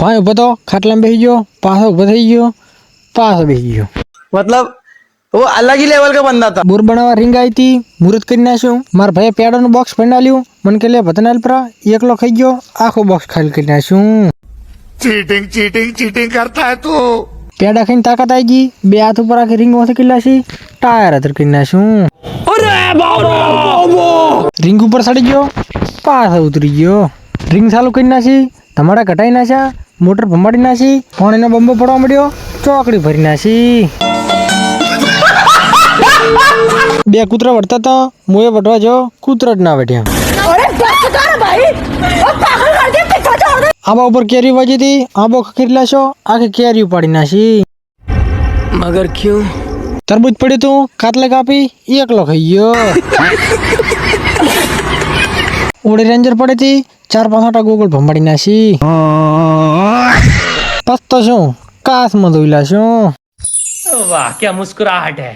ભાઈ ઉભો તો ખાટલામાં બેસી ગયો, પાછો ઉભો થઈ ગયો, પાછો બેસી ગયો. मतलब वो अलग ही लेवल का बंदा था. બોર બનાવવા રીંગ આવી હતી, મુહૂર્ત કરી નાખ્યું. મારા ભાઈએ પેડાનું બોક્સ ફંડાલ્યું, મને કે લે ભતનાલ પરા એકલો ખાઈ ગયો, આખો બોક્સ ખાલી કરી નાખ્યું. चीटिंग चीटिंग चीटिंग करता है तू. પેડા ખાઈને તાકાત આવી ગઈ, બે હાથ ઉપર આખી રીંગ માંથી કરી નાખી, ટાયર હાથર કરી નાખ્યું. રીંગ ઉપર ચડી ગયો, પાછો ઉતરી ગયો. રીંગ ચાલુ કરી નાખી, ધમાડા ઘટાઈ નાખ્યા, મોટર ભમાડી નાખી, પાણીનો બંબો પડવા મળ્યો, ચોકડી ભરી નાખી. બે કૂતરા વળતા હતા, મોએ વટવા જો કૂતરા જ ના વટ્યા. આંબા ઉપર કેરી વાજી હતી, આંબો ખખેરી લાશો, આખી કેરી ઉપાડી નાખી. मगर क्यों? તરબૂચ પડ્યું તું, કાતલે કાપી એકલો ખાઈ ગયો. ઓડી રેન્જર પડી હતી, 4-5 ગોગલ ભમાડી નાખી. પસ્તો શું કાસમાં ધોઈ લાશું. वाह क्या मुस्कुराहट है.